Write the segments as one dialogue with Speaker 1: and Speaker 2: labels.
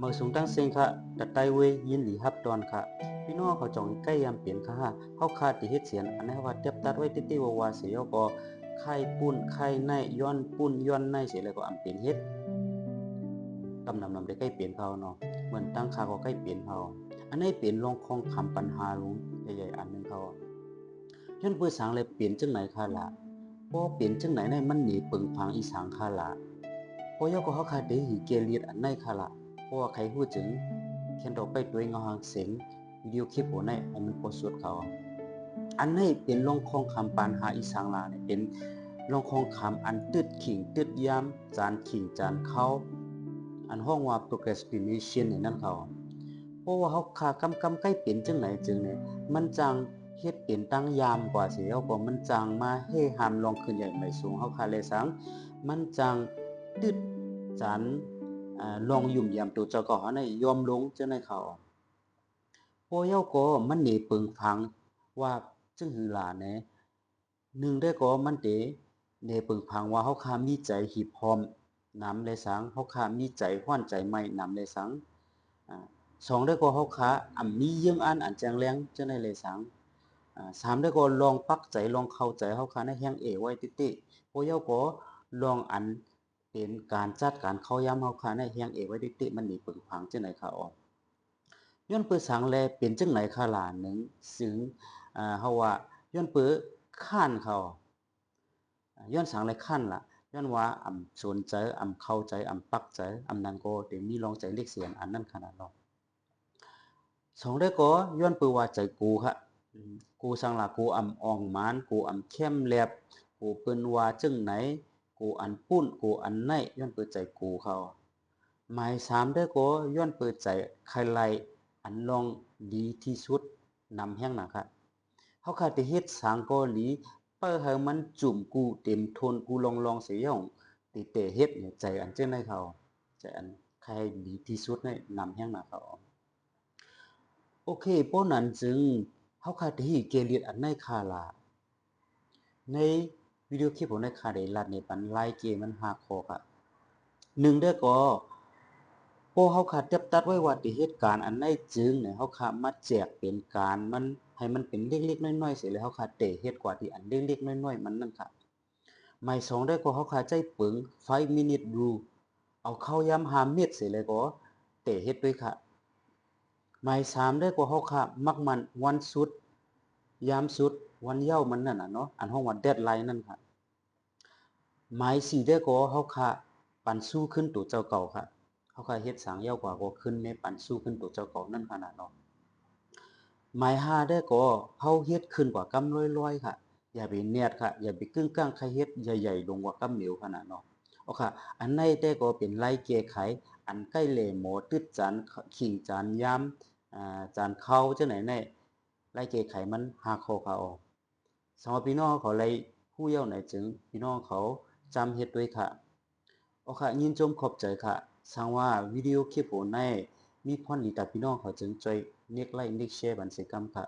Speaker 1: เมื่อสูงตั้งเสียงค่ะแต่ไตเวยินหลีฮับดอนค่ะพี่น้องเขาจ่องใกล้ยามเปลี่ยนค่ะเขาคาดที่เฮ็ดเสียนอันนี้ว่าเทียบตัดไว้ติๆว่าเสียก็ไข่ปุ้นไข่ในย้อนปุ้นย้อนในเสียแล้วก็อำเปลี่ยนเฮ็ดกำนำได้ใกล้เปลี่ยนเขาเนาะเหมือนตั้งค่าก็ใกล้เปลี่ยนเขาอันนี้เปลี่ยนลงคงคำปัญหาลุงใหญ่ๆอันนึงเขาย้อนเปื้อสางเลยเปลี่ยนจังไหนค่ะล่ะพอเปลี่ยนจังไหนในมันหนีปึงพังอีสางค่ะล่ะพอยอก็เขาคาดได้หีเกลียดอันในค่ะล่ะเพราะว่าใครพูดถึงเขียนดอกไปด้วยเงาหางเสียงวิดีโอคลิปโหในให้มันโพสต์สดเขาอันนี้เป็นลงคงคำปัญหาอีสางลาเนี่ยเป็นลงคงคำอันตึดขิงตึดยามจานขิงจานเขาอันห้องว่า procrastination ในนั่นเขาเพราะว่าเขาขากำใกล้เป็นจังไหนจึงเนี่ยมันจังเฮ็ดเป็นตั้งยามกว่าสิเอาก็มันจังมาเฮหามลองขึ้นใหญ่ไม่สูงเฮาคาเลยสังมันจังตึดจันลองยุ่มยามตัวเจ้าก็เฮาในยอมลงจังได๋เขาพอเยาก็มันนี่ปึงพังว่าจึงหือหลาแหนหนึ่งได้ก็มันเตเนปึงพังว่าเฮาคามีใจหีบพร้อมนำเลยสังเฮาคามีใจฮ้อนใจใหม่นำเลยสังอ่าสองได้ก็เฮาคามีเยื่องอันอันแจงแรงจังได๋เลยสังสามได้ก็ลองปักใจลองเข้าใจเฮาคาในแฮงเอไว้ติๆพอเยาก็ลองอันเป็นการจัดการเข้ายามเฮาคาในแฮงเอไว้ติๆมันนี่ปึงพังจังได๋ค่ะออย้อนเปิดสังแลเป็นจังไหนคะหลานหนึ่งสึงเฮาว่าย้อนเปิดค้านเขาย้อนสังแลค้านล่ะย้อนว่าสนใจเข้าใจปักใจนั้นก็ได้มีลองใจเล็กเสียนอันนั้นขนาดเนาะสองได้ก็ย้อนเปิดว่าใจกูค่ะกูสังล่ะกูอ่องหมานกูเข้มแลบกูเปิ้นว่าจังไหนกูปุ้นกูในย้อนเปิดใจกูเขาหมายสามได้ก็ย้อนเปิดใจใครไลลองดีที่สุดนำแห่งนะครับเขาขาดแต่เฮ็ดสางเกาหลีเปิ้ให้มันจุ่มกูเต็มทนกูลองเสียองติเตเฮ็ดเนี่ยใจอันเจ้าในเขาใจอันใครดีที่สุดในนำแห่งนะเขาโอเคเพราะนั้นจึงเขาขาดแต่ฮีเกเลียดอันในคาลาในวิดีโอคลิปของในคาได้ลัดในปันไลน์เกมมันหาคอค่ะหนึ่งได้ก็พอเขาขาดจับตัดไว้ว่าติเหตุการณ์อันใดจึงเนี่ยเขาขามาแจกเป็นการมันให้มันเป็นเล็กๆน้อยๆเสียแล้วเขาขาเตเฮ็ดกว่าที่อันเล็กๆน้อยๆมันนั่นค่ะหมายสองได้ก็เขาขาใจปึง5 minute rule เอาเข้ายาม5เม็ดเสียเลยก็เตเฮ็ดด้วยค่ะหมายสามได้ก็เขาขามักมันวันสุดยามสุดวันเหย้ามันนั่นน่ะเนาะอันห้องว่า deadline นั่นค่ะหมายสี่ได้ก็เขาขาปันสู้ขึ้นตัวเจ้าเก่าค่ะเขาขาเฮ็ดสางยาวกว่าก็ขึ้นในปันสู้ขึ้นตัวเจ้าเก่านั่นขนาดเนาะหมายห้าได้ก็เฮาเฮ็ดขึ้นกว่ากำร้อยๆค่ะอย่าไปเนียดค่ะอย่าไปกึ้งก้างใครเฮ็ดใหญ่ๆลงกว่ากำเหลวขนาดเนาะเอาค่ะอันในได้ก็เป็นไล่แก้ไขอันใกล้แหลหมอตึดจานขิงจานยามจานเข้าจังไหนแน่ไล่แก้ไขมันหาข้อเขาสำหรับพี่น้องเขาไล่ผู้เยาว์ไหนจึงพี่น้องเขาจำเฮ็ดด้วยค่ะเอาค่ะยินชมขอบใจค่ะสังว่าวิดีโอคลิปโหในมีพรดีต่อพี่น้องเขาจึงใจอยเน็กไลค์เน็กแชร์บันสิกรรมค่ะ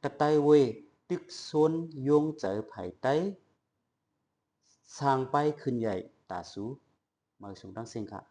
Speaker 1: กระต่ายเวยตึกซนโยงใจไผไต้สร้างไปขึ้นใหญ่ตาสูมาสูงทั้งสิ้นค่ะ